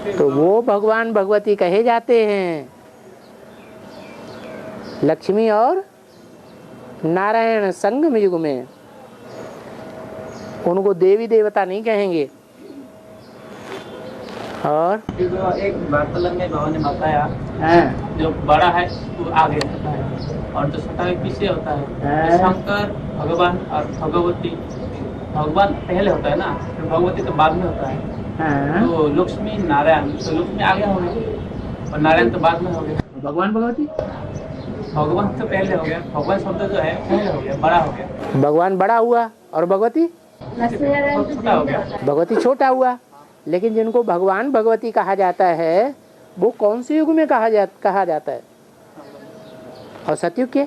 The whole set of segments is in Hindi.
तो वो भगवान भगवती कहे जाते हैं। लक्ष्मी और नारायण संगम युग में, उनको देवी देवता नहीं कहेंगे। और एक वार्तालाप में बाबा ने बताया, जो बड़ा है वो आगे होता है और जो छोटा है पीछे होता है। तो शंकर भगवान और भगवती, भगवान पहले होता है ना, तो भगवती तो बाद में होता है। तो लक्ष्मी नारायण, तो लक्ष्मी आगे हो गए और नारायण तो बाद में हो गए। भगवान भगवती, भगवान तो पहले हो गया, भगवान शब्द जो है पहले हो गया, बड़ा हो गया। भगवान बड़ा हुआ और भगवती छोटा हो गया। भगवती छोटा हुआ। लेकिन जिनको भगवान भगवती कहा जाता है वो कौन से युग में कहा जाता है? और सतयुग के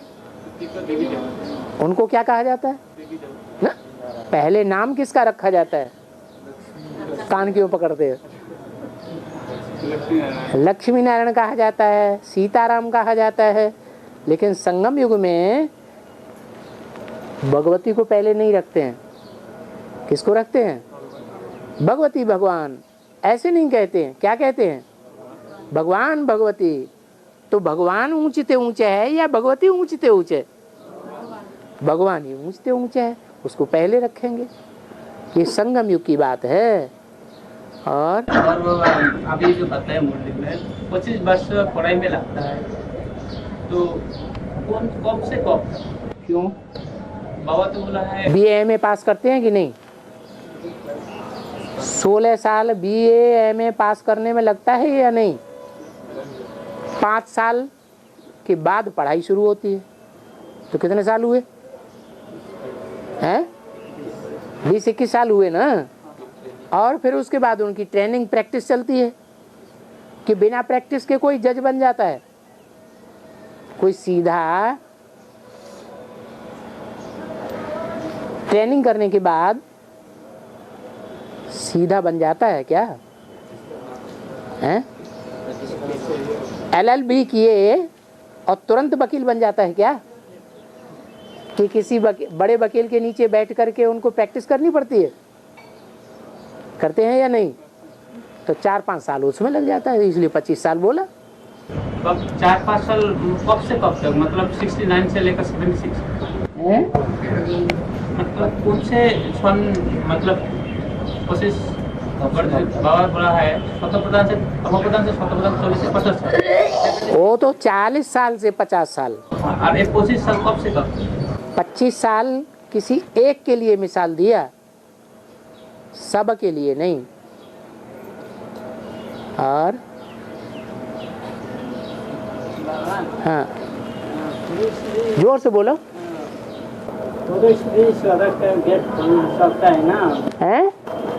उनको क्या कहा जाता है ना? पहले नाम किसका रखा जाता है? कान क्यों पकड़ते हैं? लक्ष्मी नारायण कहा जाता है, सीताराम कहा जाता है। लेकिन संगम युग में भगवती को पहले नहीं रखते हैं। किसको रखते हैं? भगवती भगवान। ऐसे नहीं कहते हैं। क्या कहते हैं? भगवान भगवती। तो भगवान ऊंचते ऊंचे है या भगवती ऊंचते ऊंचे? भगवान ही ऊंचते ऊंचे है, उसको पहले रखेंगे। ये संगम युग की बात है। और अभी जो बताया मुरली में 25 वर्ष पढ़ाई में लगता है, तो कौन कब से कब? क्यों? बाबा तो बोला है BA MA पास करते हैं कि नहीं? 16 साल BA MA पास करने में लगता है या नहीं? 5 साल के बाद पढ़ाई शुरू होती है। तो कितने साल हुए हैं? 20-21 साल हुए ना। और फिर उसके बाद उनकी ट्रेनिंग प्रैक्टिस चलती है कि बिना प्रैक्टिस के कोई जज बन जाता है? कोई सीधा ट्रेनिंग करने के बाद सीधा बन जाता है क्या? हैं? LLB किए और तुरंत वकील बन जाता है क्या? कि किसी बड़े वकील के नीचे बैठ करके उनको प्रैक्टिस करनी पड़ती है? करते हैं या नहीं? तो 4-5 साल उसमें लग जाता है, इसलिए 25 साल बोला। कब 4-5 साल कब से कब तक? मतलब 69 से लेकर 76 है? मतलब कौन से सन? मतलब कोशिश बाबा बोला है स्वतंत्रता से स्वतंत्रता 24 से 50 साल। वो तो 40 साल से 50 साल। और ये 25 साल कब से कब? 25 साल किसी एक के लिए मिसाल दिया, सब के लिए नहीं। और हाँ, जोर से बोलो। पुरुष भी सड़क का गेट खोल सकता है ना? है?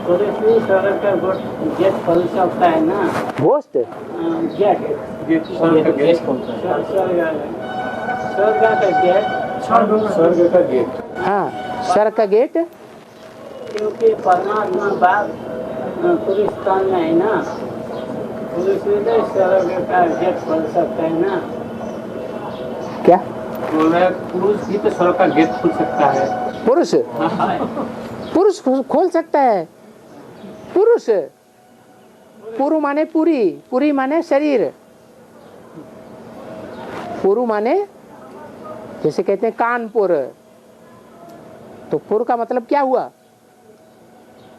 पुरुष भी सड़क का गेट खोल सकता है ना? घोस्ट गेट स्वर्ग का गेट खोलता है। स्वर्ग का गेट। हाँ, स्वर्ग का गेट। क्योंकि परमात्मा बाप पुरुष स्थान में है ना, पुरुष भी तो स्वर्ग का गेट खोल सकता है ना? क्या बोल रहे पुरुष भी तो स्वर्ग का गेट खोल सकता है। पुरुष? पुरुष खोल सकता है। पुरुष, पुरु माने पूरी, पूरी माने शरीर। पुरु माने जैसे कहते हैं कानपुर, तो पुर का मतलब क्या हुआ?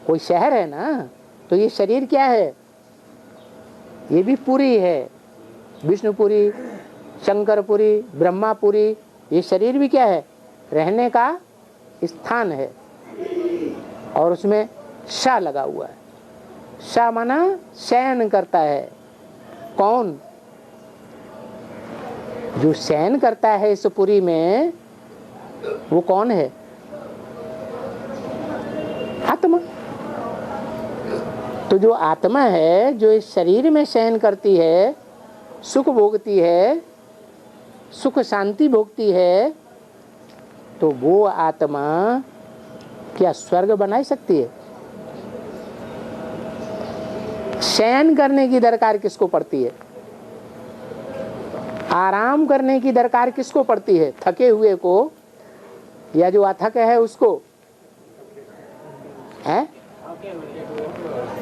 कोई शहर है ना। तो ये शरीर क्या है? ये भी पुरी है। विष्णुपुरी, शंकरपुरी, ब्रह्मापुरी, ये शरीर भी क्या है? रहने का स्थान है। और उसमें शा लगा हुआ है। शा माना शयन करता है। कौन? जो शयन करता है इस पुरी में, वो कौन है? आत्मा। तो जो आत्मा है, जो इस शरीर में शयन करती है, सुख भोगती है, सुख शांति भोगती है, तो वो आत्मा क्या स्वर्ग बना सकती है? शयन करने की दरकार किसको पड़ती है? आराम करने की दरकार किसको पड़ती है? थके हुए को या जो अथक है उसको? है?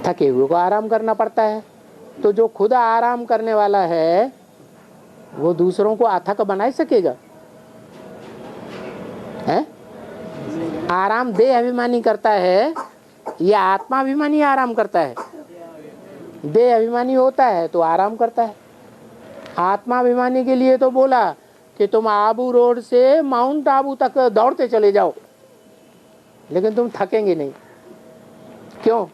थके हुए को आराम करना पड़ता है। तो जो खुद आराम करने वाला है वो दूसरों को अथक बना सकेगा? है? आराम देह अभिमानी करता है या आत्मा अभिमानी आराम करता है? देह अभिमानी होता है तो आराम करता है। आत्मा अभिमानी के लिए तो बोला कि तुम आबू रोड से माउंट आबू तक दौड़ते चले जाओ, लेकिन तुम थकेंगे नहीं। क्यों?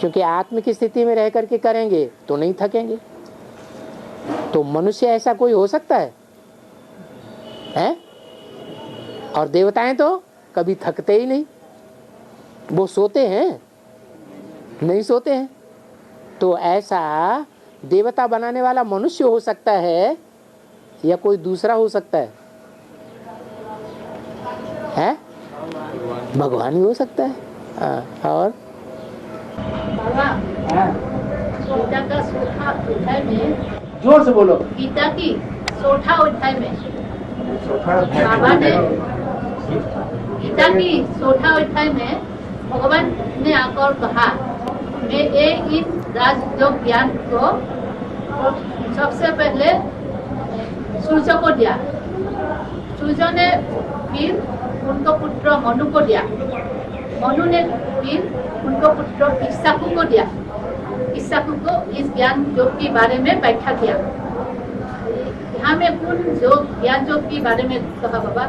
क्योंकि आत्म की स्थिति में रह करके करेंगे तो नहीं थकेंगे। तो मनुष्य ऐसा कोई हो सकता है? हैं? और देवताएं तो कभी थकते ही नहीं, वो सोते हैं? नहीं सोते हैं। तो ऐसा देवता बनाने वाला मनुष्य हो सकता है या कोई दूसरा हो सकता है? हैं? भगवान ही हो सकता है। और गीता का चौथा अध्याय में, जोर से बोलो। गीता की चौथा अध्याय में बाबा ने, गीता की चौथा अध्याय में भगवान ने आकर कहा, मैं इन राजयोग ज्ञान को सबसे पहले सूर्य को दिया, सूर्य ने फिर उनको पुत्र मनु को दिया, मनु ने फिर उनको पुत्र इक्ष्वाकु को दिया, इक्ष्वाकु को इस ज्ञान योग के बारे में व्याख्या किया। यहाँ में कौन जो ज्ञान योग के बारे में कहा बाबा?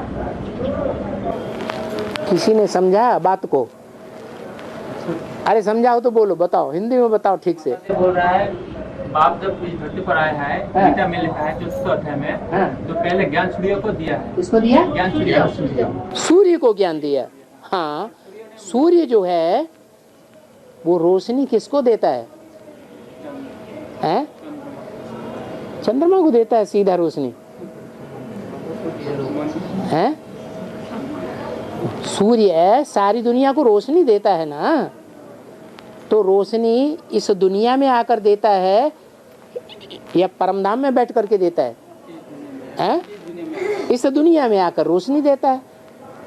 किसी ने समझा बात को? अरे समझाओ तो बोलो, बताओ, हिंदी में बताओ ठीक से। बोल रहा है बाप जब इस धरती पर आया है, गीता में लिखा है 4 अध्याय में, तो पहले ज्ञान सूर्य को दिया है। किसको दिया? ज्ञान सूर्य, सूर्य को ज्ञान दिया। हाँ, सूर्य जो है वो रोशनी किसको देता है? हैं? चंद्रमा को देता है सीधा रोशनी। हैं? सूर्य सारी दुनिया को रोशनी देता है ना, तो रोशनी इस दुनिया में आकर देता है या परमधाम में बैठ करके देता है? हैं? इस दुनिया में आकर रोशनी देता है।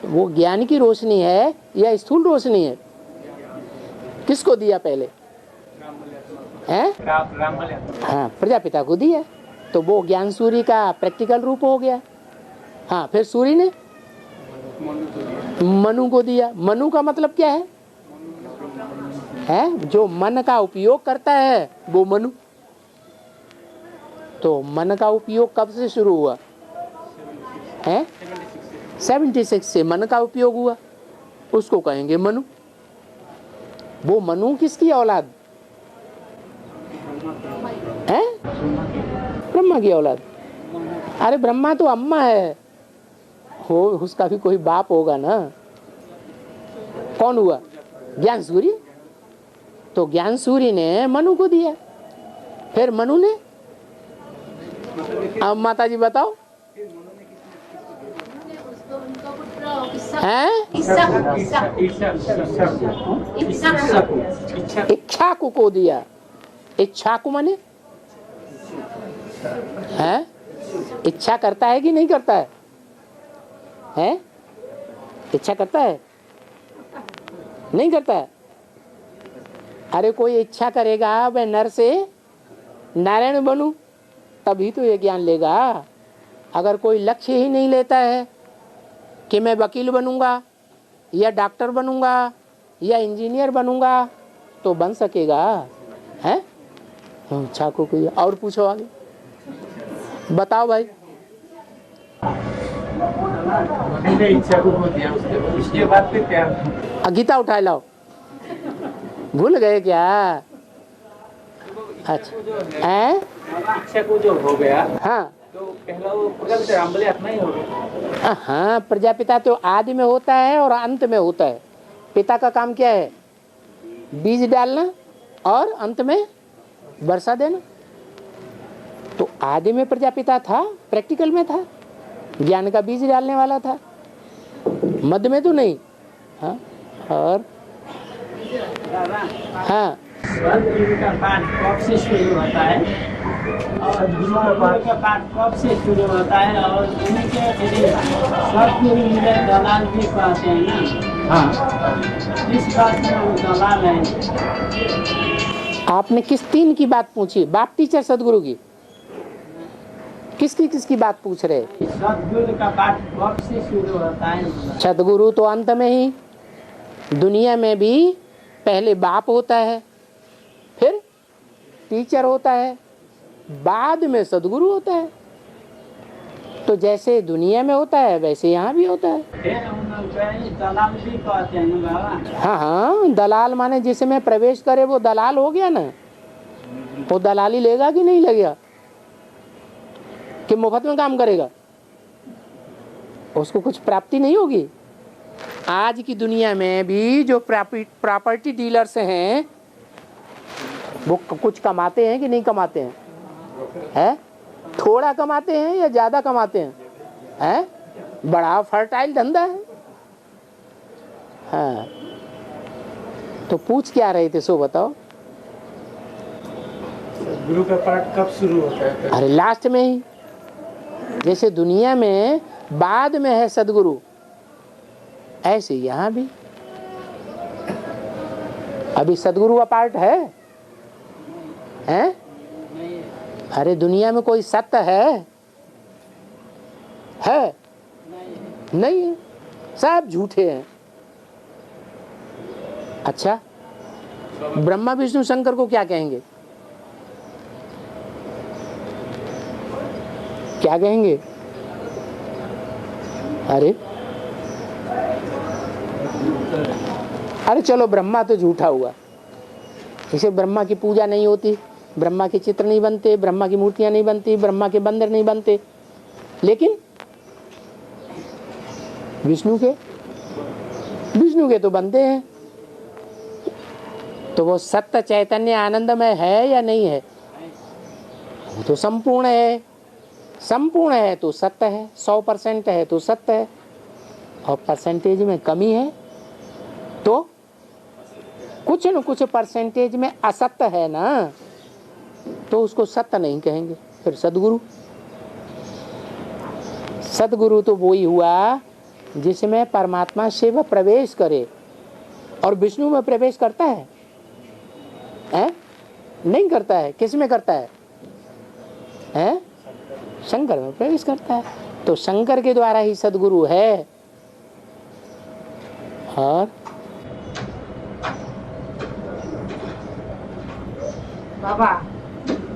वो ज्ञान की रोशनी है या स्थूल रोशनी है? किसको दिया पहले? हैं? हाँ, प्रजापिता को दिया। तो वो ज्ञान सूर्य का प्रैक्टिकल रूप हो गया। हाँ, फिर सूर्य ने मनु को दिया। मनु का मतलब क्या है? है जो मन का उपयोग करता है वो मनु। तो मन का उपयोग कब से शुरू हुआ है? 76 से मन का उपयोग हुआ, उसको कहेंगे मनु। वो मनु किसकी औलाद है? ब्रह्मा की औलाद। अरे ब्रह्मा तो अम्मा है, हो उसका भी कोई बाप होगा ना। कौन हुआ? ज्ञान सूर्य। तो ज्ञान सूर्य ने मनु को दिया, फिर मनु ने, अब माता जी बताओ हैं? इक्ष्वाकु को दिया। इक्ष्वाकु माने है? इच्छा करता है कि नहीं करता है? हैं? इच्छा करता है? नहीं करता है? अरे कोई इच्छा करेगा मैं नर से नारायण बनूं, तभी तो ये ज्ञान लेगा। अगर कोई लक्ष्य ही नहीं लेता है कि मैं वकील बनूंगा या डॉक्टर बनूंगा या इंजीनियर बनूंगा, तो बन सकेगा? हैं? इच्छा को कोई और पूछो, आगे बताओ भाई। इच्छा को दिया उसके बाद फिर क्या? गीता उठा लाओ, भूल गए क्या? अच्छा हैं? इच्छा को जो हो गया, हाँ, तो पहला वो प्रजापिता रामबलि आत्मा ही हो गया। हाँ, प्रजापिता तो आदि में होता है और अंत में होता है। पिता का काम क्या है? बीज डालना और अंत में वर्षा देना। तो आदि में प्रजापिता था, प्रैक्टिकल में था, ज्ञान का बीज डालने वाला था, मध्य में तो नहीं। हाँ, और हाँ, का पाठ कब से शुरू होता है और गुरु का पाठ कब से शुरू होता है, और उनके सब गुरु मिले दलाल भी कहते हैं ना। हाँ, इस बात में वो दलाल है। आपने किस तीन की बात पूछी? बाप टीचर सदगुरु की? किसकी बात पूछ रहे? सदगुरु का पाठ कब से शुरू होता है? सदगुरु तो अंत में ही, दुनिया में भी पहले बाप होता है, फिर टीचर होता है, बाद में सदगुरु होता है। तो जैसे दुनिया में होता है वैसे यहाँ भी होता है। दलाल भी कहते हैं बाबा। हाँ हाँ, दलाल माने जिसमें प्रवेश करे वो दलाल हो गया ना। वो दलाली लेगा कि नहीं लगेगा, कि मुफ्त में काम करेगा? उसको कुछ प्राप्ति नहीं होगी। आज की दुनिया में भी जो प्रॉपर्टी डीलर्स हैं वो कुछ कमाते हैं कि नहीं कमाते हैं? है? थोड़ा कमाते हैं या ज्यादा कमाते हैं? है? बड़ा फर्टाइल धंधा है। हाँ, तो पूछ क्या रहे थे सो बताओ। गुरु का पाठ कब शुरू होता है? अरे लास्ट में ही, जैसे दुनिया में बाद में है सदगुरु, ऐसे यहाँ भी। अभी सदगुरु का पार्ट है? अरे दुनिया में कोई सत्य है? नहीं है, सब झूठे हैं। अच्छा, ब्रह्मा विष्णु शंकर को क्या कहेंगे? क्या कहेंगे? अरे चलो, ब्रह्मा तो झूठा हुआ। इसे ब्रह्मा की पूजा नहीं होती, ब्रह्मा के चित्र नहीं बनते, ब्रह्मा की मूर्तियां नहीं बनती, ब्रह्मा के बंदर नहीं बनते। लेकिन विष्णु के तो बनते हैं। तो वो सत्य चैतन्य आनंदमय है या नहीं है? वो तो संपूर्ण है। संपूर्ण है तो सत्य है, 100% है तो सत्य है, और परसेंटेज में कमी है तो कुछ न कुछ परसेंटेज में असत्य है ना, तो उसको सत्य नहीं कहेंगे। फिर सदगुरु तो वही हुआ जिसमें परमात्मा शिव प्रवेश करे। और विष्णु में प्रवेश करता है? नहीं करता है। किस में करता है? शंकर में प्रवेश करता है। तो शंकर के द्वारा ही सदगुरु है। और बाबा,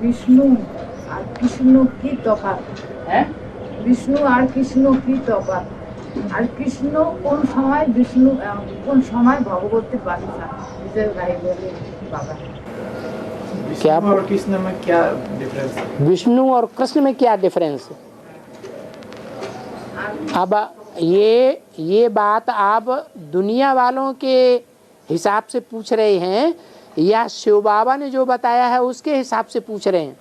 विष्णु और कृष्ण की तफात है? विष्णु और कृष्ण की तफात। और कृष्ण कौन समय विष्णु कौन समय भगवती विजय भाई बोले बाबा। क्या और कृष्ण में क्या डिफरेंस है? विष्णु और कृष्ण में क्या डिफरेंस है? अब ये बात आप दुनिया वालों के हिसाब से पूछ रहे हैं या शिव बाबा ने जो बताया है उसके हिसाब से पूछ रहे हैं?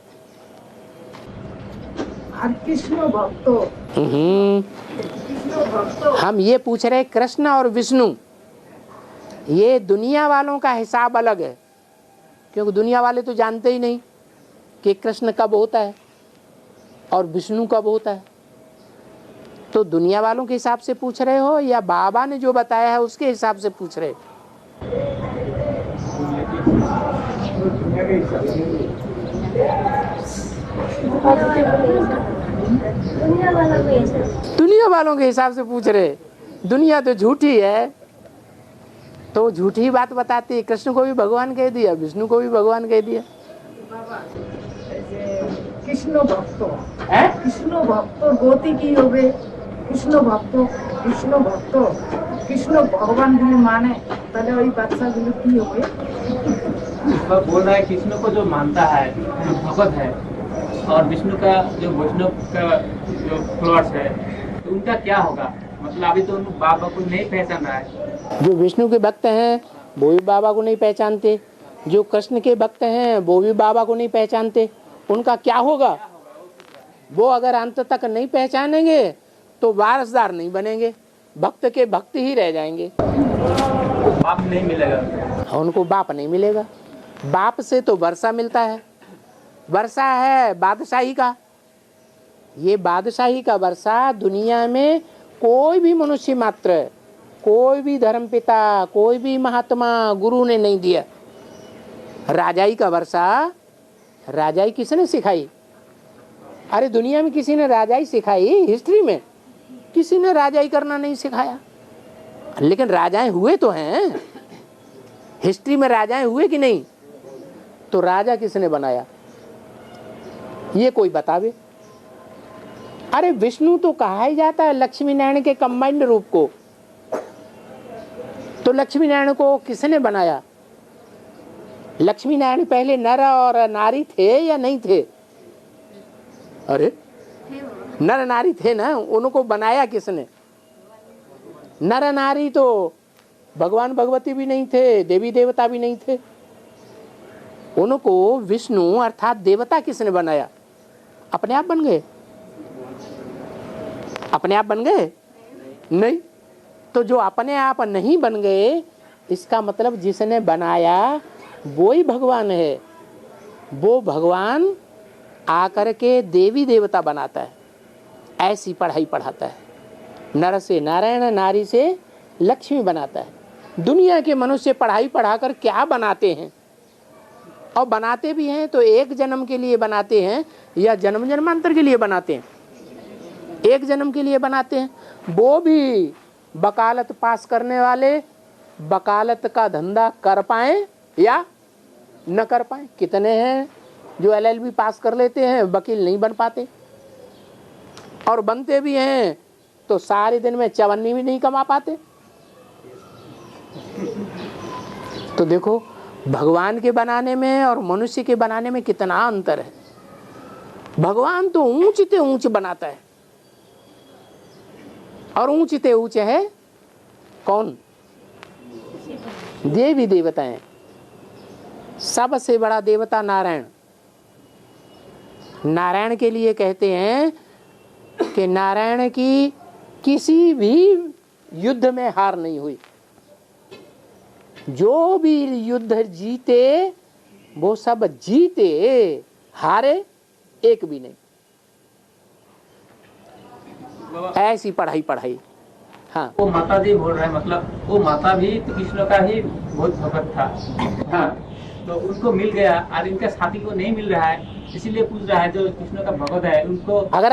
कृष्ण भक्तों, हम ये पूछ रहे हैं कृष्ण और विष्णु। ये दुनिया वालों का हिसाब अलग है, क्योंकि दुनिया वाले तो जानते ही नहीं कि कृष्ण कब होता है और विष्णु कब होता है। तो दुनिया वालों के हिसाब से पूछ रहे हो या बाबा ने जो बताया है उसके हिसाब से पूछ रहे हो? दुनिया वालों के हिसाब से पूछ रहे। दुनिया तो झूठी है, तो झूठी बात बताती है। कृष्ण को भी भगवान कह दिया, विष्णु को भी भगवान कह दिया। कृष्ण भक्तों गति की हो गए। कृष्ण भक्तों कृष्ण भगवान भी माने तले वही बादशाह की हो गए। बोल रहा है कृष्ण को जो मानता है, जो भगत है, और विष्णु का जो वैष्णव का जो फॉलोअर्स है, तो उनका क्या होगा? मतलब अभी तो बाबा को नहीं पहचान रहा है। जो विष्णु के भक्त हैं वो भी बाबा को नहीं पहचानते, जो कृष्ण के भक्त हैं वो भी बाबा को नहीं पहचानते। उनका क्या होगा? वो अगर अंत तक नहीं पहचानेंगे तो वारसदार नहीं बनेंगे, भक्त के भक्त ही रह जाएंगे। बाप नहीं मिलेगा, उनको बाप नहीं मिलेगा। बाप से तो वर्षा मिलता है, वर्षा है बादशाही का। ये बादशाही का वर्षा दुनिया में कोई भी मनुष्य मात्र, कोई भी धर्मपिता, कोई भी महात्मा, गुरु ने नहीं दिया राजाई का वर्षा, राजाई किसने सिखाई? अरे दुनिया में किसी ने राजाई सिखाई? हिस्ट्री में किसी ने राजाई करना नहीं सिखाया, लेकिन राजाएं हुए तो हैं। हिस्ट्री में राजाएं हुए कि नहीं? तो राजा किसने बनाया ये कोई बतावे। अरे विष्णु तो कहा ही जाता है लक्ष्मी नारायण के कंबाइंड रूप को, तो लक्ष्मी नारायण को किसने बनाया? लक्ष्मी नारायण पहले नर और नारी थे या नहीं थे? अरे नर नारी थे ना, उनको बनाया किसने? नर नारी तो भगवान भगवती भी नहीं थे, देवी देवता भी नहीं थे, उनको विष्णु अर्थात देवता किसने बनाया? अपने आप बन गए? अपने आप बन गए? नहीं। तो जो अपने आप नहीं बन गए, इसका मतलब जिसने बनाया वो ही भगवान है। वो भगवान आकर के देवी देवता बनाता है, ऐसी पढ़ाई पढ़ाता है। नर से नारायण, नारी से लक्ष्मी बनाता है। दुनिया के मनुष्य पढ़ाई पढ़ाकर क्या बनाते हैं, और बनाते भी हैं तो एक जन्म के लिए बनाते हैं या जन्म जन्मांतर के लिए बनाते हैं? एक जन्म के लिए बनाते हैं। वो भी वकालत पास करने वाले वकालत का धंधा कर पाए या न कर पाए। कितने हैं जो LLB पास कर लेते हैं, वकील नहीं बन पाते, और बनते भी हैं तो सारे दिन में चवन्नी भी नहीं कमा पाते। तो देखो भगवान के बनाने में और मनुष्य के बनाने में कितना अंतर है। भगवान तो ऊंच ते ऊंच बनाता है, और ऊंच ते ऊंच है कौन? देवी देवताएं। सबसे बड़ा देवता नारायण। नारायण के लिए कहते हैं कि नारायण की किसी भी युद्ध में हार नहीं हुई। जो भी युद्ध जीते वो सब जीते, हारे एक भी नहीं। ऐसी पढ़ाई पढ़ाई। हाँ, वो माता जी बोल रहे हैं, मतलब वो माता भी तो कृष्ण का ही बहुत भक्त था। हाँ, तो उनको मिल गया और इनके साथी को नहीं मिल रहा है, इसीलिए पूछ रहा है जो कृष्ण का भक्त है उनको। अगर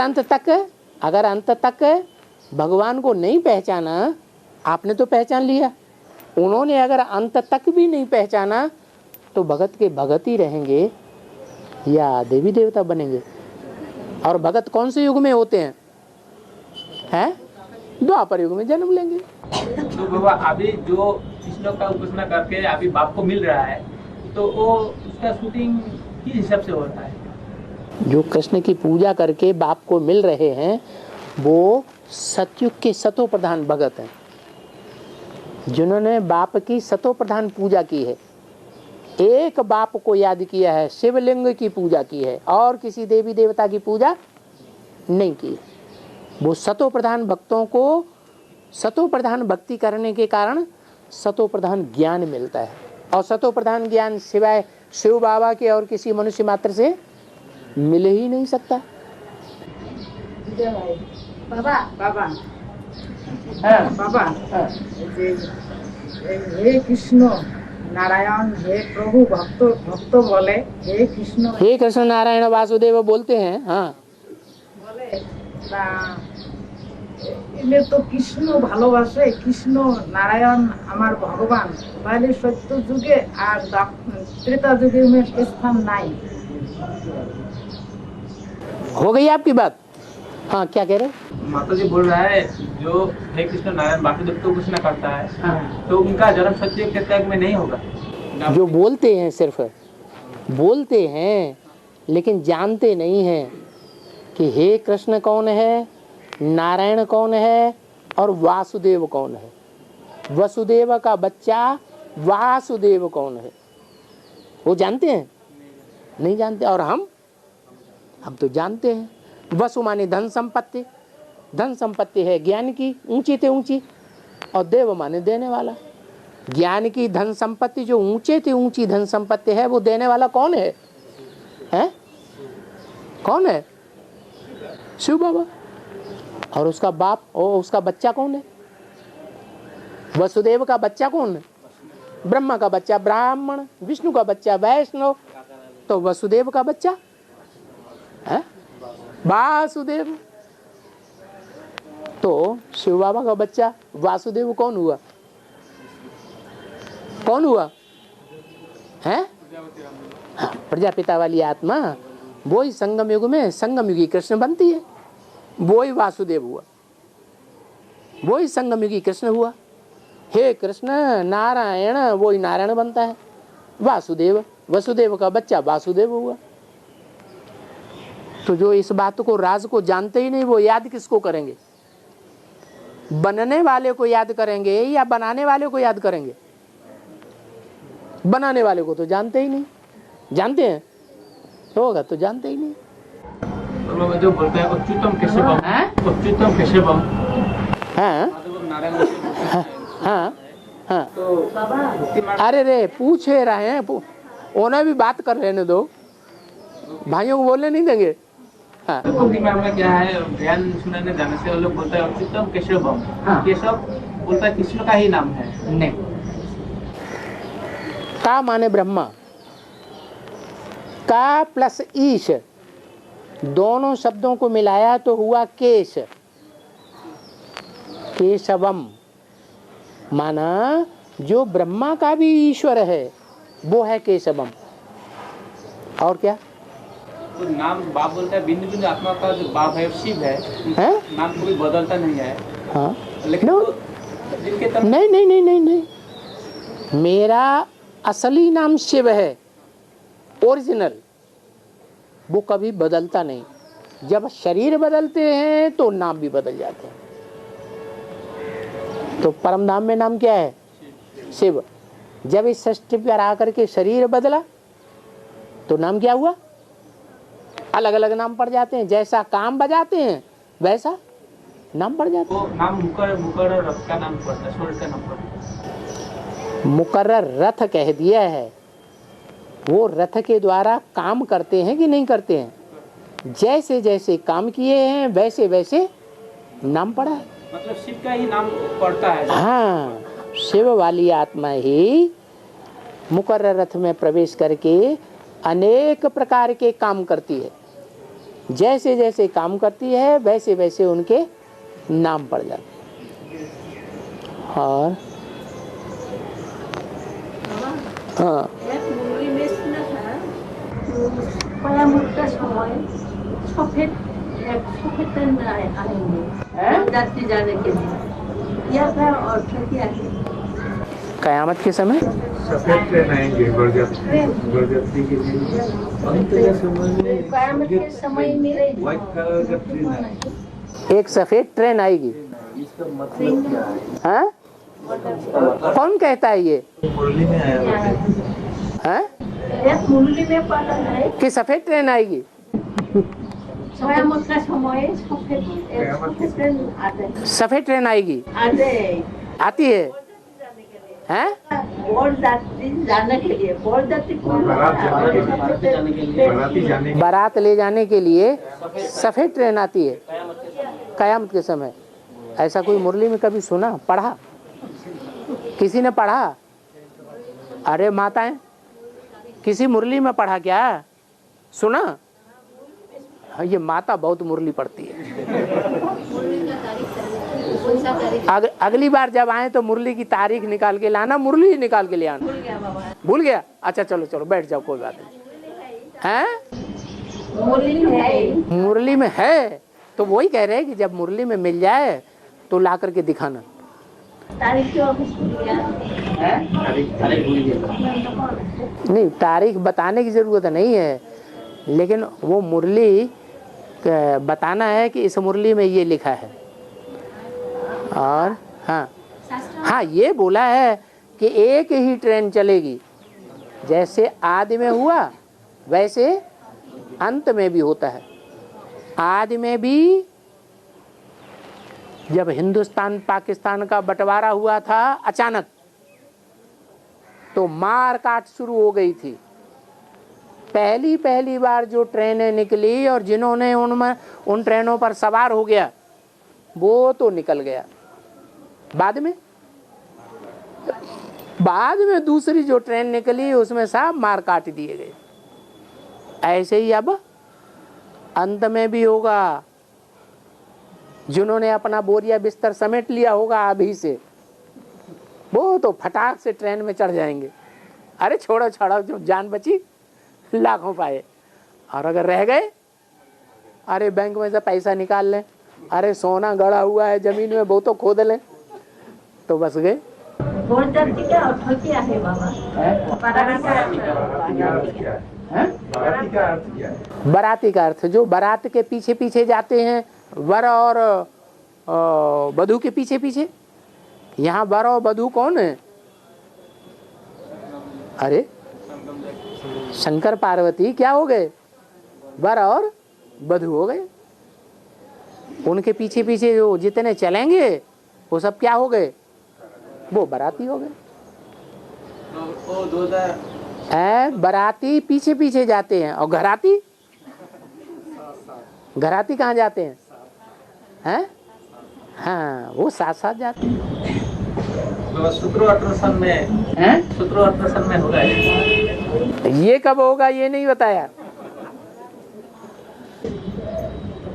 अंत तक भगवान को नहीं पहचाना, आपने तो पहचान लिया, उन्होंने अगर अंत तक भी नहीं पहचाना तो भगत के भगत ही रहेंगे या देवी देवता बनेंगे। और भगत कौन से युग में होते हैं? द्वापर युग में जन्म लेंगे। तो बाबा अभी जो कृष्ण का उपासना करके अभी बाप को मिल रहा है, तो वो उसका शूटिंग किस हिसाब से होता है? जो कृष्ण की पूजा करके बाप को मिल रहे हैं वो सतयुग के सतो प्रधान भगत हैं, जिन्होंने बाप की सतो प्रधान पूजा की है। एक बाप को याद किया है, शिवलिंग की पूजा की है, और किसी देवी देवता की पूजा नहीं की। वो सतो प्रधान भक्तों को सतो प्रधान भक्ति करने के कारण सतो प्रधान ज्ञान मिलता है, और सतो प्रधान ज्ञान सिवाय शिव बाबा के और किसी मनुष्य मात्र से मिल ही नहीं सकता। बाबा बाबा बाबा हे कृष्ण नारायण, हे प्रभु भक्त बोले हे कृष्ण नारायण वासुदेव बोलते हैं। हाँ, बोले এলে তো কৃষ্ণ ভালোবাসে, কৃষ্ণ নারায়ণ আমার ভগবান, তাহলে সত্য যুগে আর ত্রেতা যুগে स्थान नहीं। हो गई आपकी बात? हाँ, क्या कह रहे? माता जी बोल रहा है जो हे कृष्ण नारायण वासुदेव को उपासना करता है, तो उनका जन्म सत्युग के त्याग में नहीं होगा। जो बोलते हैं, सिर्फ बोलते हैं लेकिन जानते नहीं हैं कि हे कृष्ण कौन है, नारायण कौन है और वासुदेव कौन है। वसुदेव का बच्चा वासुदेव कौन है, वो जानते हैं? नहीं जानते। और हम तो जानते हैं। वसु माने धन संपत्ति, धन संपत्ति है ज्ञान की ऊंची ते ऊंची, और देव माने देने वाला। ज्ञान की धन संपत्ति जो ऊंचे ते ऊंची धन संपत्ति है, वो देने वाला कौन है? कौन है? शिव बाबा। और उसका बाप और उसका बच्चा कौन है? वसुदेव का बच्चा कौन है? ब्रह्मा का बच्चा ब्राह्मण, विष्णु का बच्चा वैष्णव, तो वसुदेव का बच्चा है वासुदेव। तो शिव बाबा का बच्चा वासुदेव कौन हुआ? कौन हुआ है? हाँ, प्रजापिता वाली आत्मा, वो ही संगम युग में संगम युगी कृष्ण बनती है, वो ही वासुदेव हुआ, वो ही संगम युगी कृष्ण हुआ। हे कृष्ण नारायण, वो ही नारायण बनता है। वासुदेव, वसुदेव का बच्चा वासुदेव हुआ। तो जो इस बात को, राज को जानते ही नहीं, वो याद किसको करेंगे? बनने वाले को याद करेंगे या बनाने वाले को याद करेंगे? बनाने वाले को तो जानते ही नहीं। जानते हैं होगा तो जानते ही नहीं। और जो बोलते हैं उच्चतम केशवम, उच्चतम केशवम, हाँ नारायण, हाँ हाँ। तो अरे रे पूछे रहे हैं, उन्हें भी बात कर लेने दो, भाइयों को बोलने नहीं देंगे। हाँ भक्ति मार्ग में क्या है, ध्यान सुनने जाने से वो लोग बोलते हैं उच्चतम केशवम। केशव बोलता है कृष्ण का ही नाम है। नहीं, का माने ब्रह्मा, का प्लस ईश, दोनों शब्दों को मिलाया तो हुआ केश, केशवम। माना जो ब्रह्मा का भी ईश्वर है वो है केशवम। और क्या? तो नाम बाप बोलता है, बिंदु बिंदु आत्मा का जो बाप है शिव है, नाम कोई बदलता नहीं है। हाँ लेकिन no. तो जिनके तरफ नहीं नहीं नहीं नहीं नहीं, मेरा असली नाम शिव है, ओरिजिनल, वो कभी बदलता नहीं। जब शरीर बदलते हैं तो नाम भी बदल जाते हैं। तो परम धाम में नाम क्या है? शिव। जब इस सृष्टि पर आकर के शरीर बदला तो नाम क्या हुआ? अलग अलग नाम पड़ जाते हैं। जैसा काम बजाते हैं वैसा नाम पड़ जाता है। वो नाम मुकर्रर रथ का नाम पड़ता है, स्वर्ग का नाम पड़ता है। मुकर्रर रथ कह दिया है, वो रथ के द्वारा काम करते हैं कि नहीं करते हैं? जैसे जैसे काम किए हैं वैसे वैसे नाम पड़ा है। मतलब शिव का ही नाम पड़ता है। हाँ, शिव वाली आत्मा ही मुकर्रर रथ में प्रवेश करके अनेक प्रकार के काम करती है। जैसे जैसे काम करती है वैसे वैसे उनके नाम पड़ जाते हैं। और हाँ, जाने के लिए या क्या अर्थ क्या है? कयामत के समय सफेद ट्रेन आएंगे बरजात्री के लिए। कयामत के समय में व्हाइट कलर का ट्रेन आएगी। एक सफेद ट्रेन आएगी। इसका मतलब क्या है? हाँ? कौन कहता है ये? मुरली में आया हुआ है। हाँ? एक मुरली में पढ़ा है कि सफेद ट्रेन आएगी? कयामत का समय सफेद ट्रेन आते सफेद ट्रेन आएगी, आती है। हैं? और जाती जाने के लिए, और जाती बारात ले जाने के लिए सफेद ट्रेन आती है कयामत के समय। ऐसा कोई मुरली में कभी सुना, पढ़ा? किसी ने पढ़ा? अरे माताएं, किसी मुरली में पढ़ा क्या? सुना? ये माता बहुत मुरली पढ़ती है। अगली बार जब आए तो मुरली की तारीख निकाल के लाना, मुरली ही निकाल के ले आना। भूल गया? अच्छा चलो चलो बैठ जाओ, कोई बात नहीं। हैं? मुरली में है तो वही कह रहे हैं कि जब मुरली में मिल जाए तो ला करके दिखाना। नहीं, तारीख बताने की जरूरत नहीं है, लेकिन वो मुरली बताना है कि इस मुरली में ये लिखा है। और हाँ हाँ, ये बोला है कि एक ही ट्रेन चलेगी, जैसे आदि में हुआ वैसे अंत में भी होता है। आदि में भी जब हिंदुस्तान पाकिस्तान का बंटवारा हुआ था अचानक, तो मार काट शुरू हो गई थी। पहली बार जो ट्रेनें निकली और जिन्होंने उन ट्रेनों पर सवार हो गया वो तो निकल गया। बाद में बाद में दूसरी जो ट्रेन निकली उसमें सब मार काट दिए गए। ऐसे ही अब अंत में भी होगा। जिन्होंने अपना बोरिया बिस्तर समेट लिया होगा अभी से, वो तो फटाक से ट्रेन में चढ़ जाएंगे। अरे छोड़ो छोड़ो, जो जान बची लाखों पाए। और अगर रह गए, अरे बैंक में से पैसा निकाल लें, अरे सोना गड़ा हुआ है जमीन में वो तो खोद लें, तो बस गए। बराती का अर्थ क्या है बाबा? बराती का अर्थ जो बारात के पीछे पीछे जाते हैं, वर और वधू के पीछे पीछे। यहाँ वर और वधू कौन है? अरे शंकर पार्वती क्या हो गए? वर और वधू हो गए। उनके पीछे पीछे जो जितने चलेंगे वो सब क्या हो गए? वो बराती हो गए। बराती पीछे पीछे जाते हैं और घराती कहाँ जाते हैं? हैं? हाँ, वो साथ साथ जाते हैं। सूत्रोत्तरसन में होगा ये कब होगा ये नहीं बताया।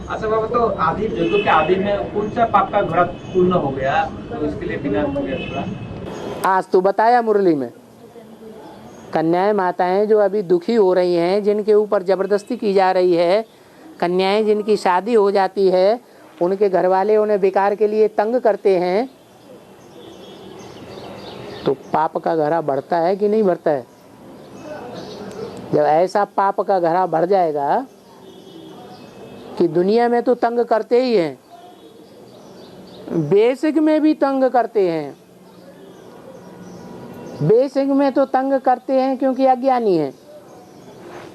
अच्छा बाबा, तो आदि जंतु के आदि में कौन सा पाप का घड़ा पूर्ण हो गया, तो इसके लिए बिना थोड़ा आज तो बताया मुरली में। कन्याएं माताएं जो अभी दुखी हो रही हैं, जिनके ऊपर जबरदस्ती की जा रही है, कन्याएं जिनकी शादी हो जाती है, उनके घर वाले उन्हें बेकार के लिए तंग करते हैं, तो पाप का घड़ा बढ़ता है कि नहीं बढ़ता है? जब ऐसा पाप का घड़ा बढ़ जाएगा कि दुनिया में तो तंग करते ही हैं, बेसिक में भी तंग करते हैं। बेसिक में तो तंग करते हैं क्योंकि अज्ञानी हैं,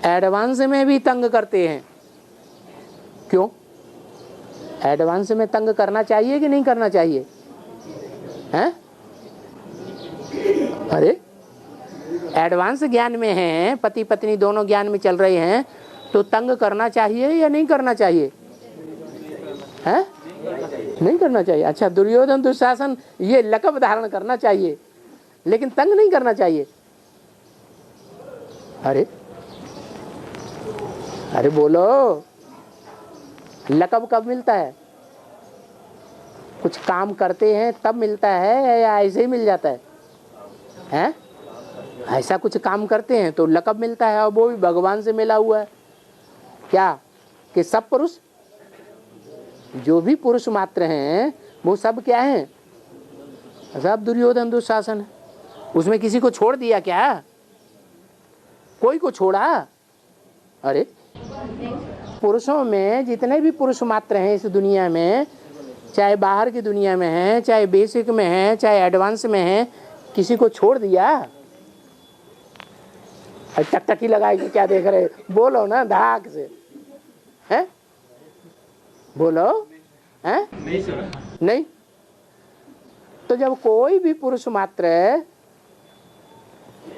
एडवांस में भी तंग करते हैं। क्यों? एडवांस में तंग करना चाहिए कि नहीं करना चाहिए? हैं? अरे एडवांस ज्ञान में हैं, पति पत्नी दोनों ज्ञान में चल रहे हैं, तो तंग करना चाहिए या नहीं करना चाहिए? हैं? नहीं करना चाहिए। अच्छा, दुर्योधन दुशासन ये लकब धारण करना चाहिए, लेकिन तंग नहीं करना चाहिए। अरे बोलो, लकब कब मिलता है? कुछ काम करते हैं तब मिलता है या ऐसे ही मिल जाता है? हैं? ऐसा कुछ काम करते हैं तो लकब मिलता है, और वो भी भगवान से मिला हुआ है। क्या कि सब पुरुष, जो भी पुरुष मात्र हैं वो सब क्या हैं? सब दुर्योधन दुशासन है। उसमें किसी को छोड़ दिया क्या? कोई को छोड़ा? अरे पुरुषों में जितने भी पुरुष मात्र हैं इस दुनिया में, चाहे बाहर की दुनिया में है, चाहे बेसिक में है, चाहे एडवांस में है, किसी को छोड़ दिया? टकटकी लगाएगी क्या देख रहे? बोलो ना धाक से, हैं? बोलो, हैं? नहीं। तो जब कोई भी पुरुष मात्र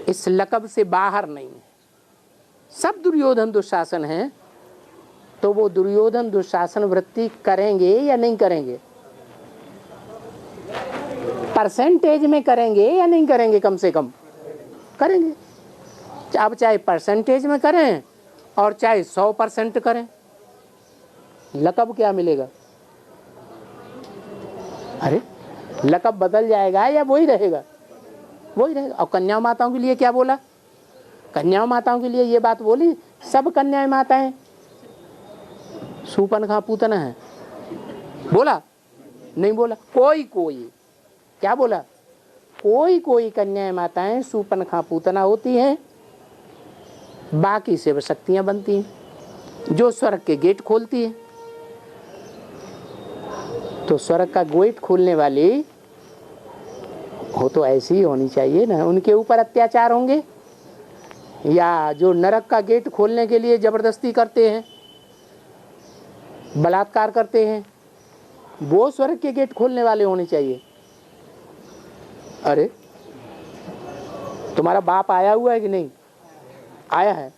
इस लकब से बाहर नहीं है, सब दुर्योधन दुशासन है, तो वो दुर्योधन दुशासन वृत्ति करेंगे या नहीं करेंगे? परसेंटेज में करेंगे या नहीं करेंगे? कम से कम करेंगे। अब चाहे परसेंटेज में करें और चाहे 100% करें, लकब क्या मिलेगा? अरे लकब बदल जाएगा या वही रहेगा? वही रहेगा। और कन्या माताओं के लिए क्या बोला? कन्या माताओं के लिए ये बात बोली, सब कन्याएं माताएं सूपनखा पूतना है, बोला? नहीं बोला। कोई कोई क्या बोला? कोई कोई कन्याएं माताएं सूपनखा पूतना होती हैं, बाकी से शक्तियां बनती हैं जो स्वर्ग के गेट खोलती हैं। तो स्वर्ग का गेट खोलने वाली हो तो ऐसी ही होनी चाहिए ना। उनके ऊपर अत्याचार होंगे, या जो नरक का गेट खोलने के लिए जबरदस्ती करते हैं, बलात्कार करते हैं, वो स्वर्ग के गेट खोलने वाले होने चाहिए। अरे तुम्हारा बाप आया हुआ है कि नहीं आया है?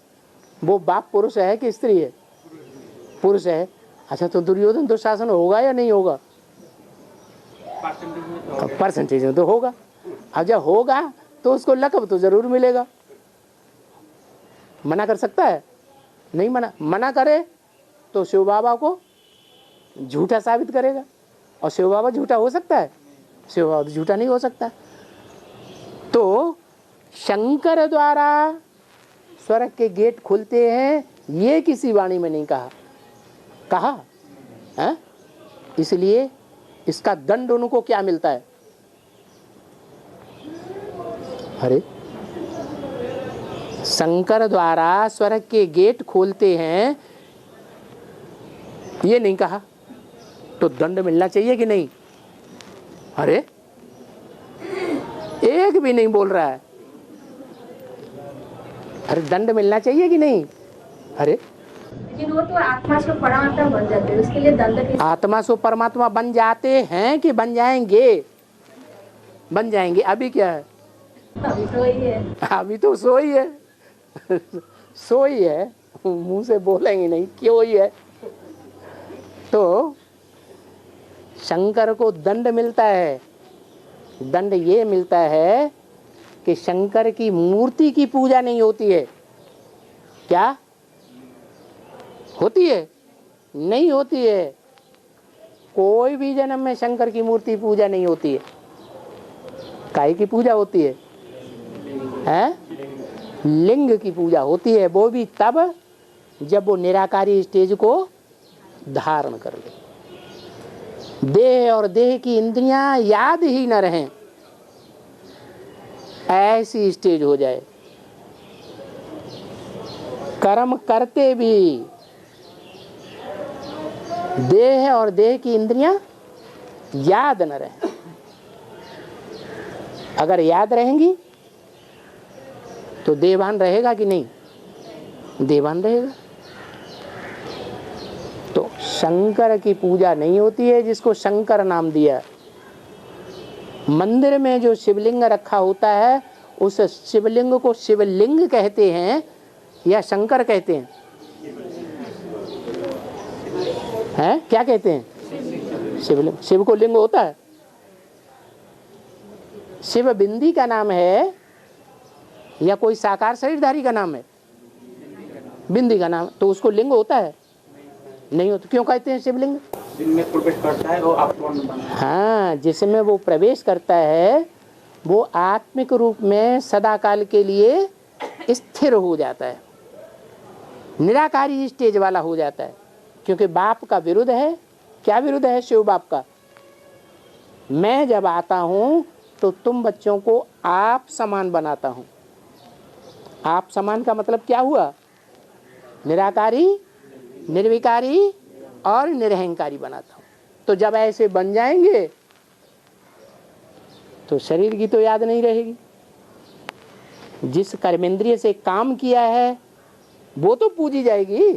वो बाप पुरुष है कि स्त्री है? पुरुष है। अच्छा, तो दुर्योधन दुशासन होगा या नहीं होगा? परसेंटेज में तो होगा। अब जब होगा तो उसको लक़ब तो जरूर मिलेगा। मना कर सकता है? नहीं मना करे तो शिव बाबा को झूठा साबित करेगा, और शिव बाबा झूठा हो सकता है? शिव बाबा तो झूठा नहीं हो सकता। तो शंकर द्वारा स्वर्ग के गेट खुलते हैं, ये किसी वाणी में नहीं कहा है? इसलिए इसका दंड उनको क्या मिलता है? अरे शंकर द्वारा स्वर्ग के गेट खोलते हैं, ये नहीं कहा, तो दंड मिलना चाहिए कि नहीं? अरे एक भी नहीं बोल रहा है। अरे दंड मिलना चाहिए कि नहीं? अरे लेकिन वो तो आत्मा से परमात्मा बन जाते हैं, उसके लिए दंड। आत्मा से परमात्मा बन जाते हैं कि बन जाएंगे? बन जाएंगे। अभी क्या है? अभी तो वही है, अभी तो सोई है सोई है, मुंह से बोलेंगे नहीं क्यों ही है। तो शंकर को दंड मिलता है। दंड ये मिलता है कि शंकर की मूर्ति की पूजा नहीं होती है। क्या होती है? नहीं होती है। कोई भी जन्म में शंकर की मूर्ति पूजा नहीं होती है। काहे की पूजा होती है? लिंग की पूजा होती है, वो भी तब जब वो निराकारी स्टेज को धारण कर ले, देह और देह की इंद्रियां याद ही न रहें, ऐसी स्टेज हो जाए। कर्म करते भी देह और देह की इंद्रियां याद न रहें। अगर याद रहेंगी तो देवान रहेगा कि नहीं? देवान रहेगा। तो शंकर की पूजा नहीं होती है, जिसको शंकर नाम दिया। मंदिर में जो शिवलिंग रखा होता है, उस शिवलिंग को शिवलिंग कहते हैं या शंकर कहते हैं? हैं? क्या कहते हैं? शिवलिंग। शिव को लिंग होता है? शिव बिंदी का नाम है या कोई साकार शरीरधारी का नाम है? बिंदी का नाम, तो उसको लिंग होता है? नहीं होता। क्यों कहते हैं शिवलिंग? जिनमें प्रवेश करता है वो आत्मा। हाँ, जिसमें वो प्रवेश करता है वो आत्मिक रूप में सदा काल के लिए स्थिर हो जाता है, निराकारी स्टेज वाला हो जाता है। क्योंकि बाप का विरुद्ध है। क्या विरुद्ध है शिव बाप का? मैं जब आता हूँ तो तुम बच्चों को आप समान बनाता हूँ। आप समान का मतलब क्या हुआ? निराकारी, निर्विकारी और निरहंकारी बनाता हूँ। तो जब ऐसे बन जाएंगे तो शरीर की तो याद नहीं रहेगी। जिस कर्मेंद्रिय से काम किया है वो तो पूजी जाएगी,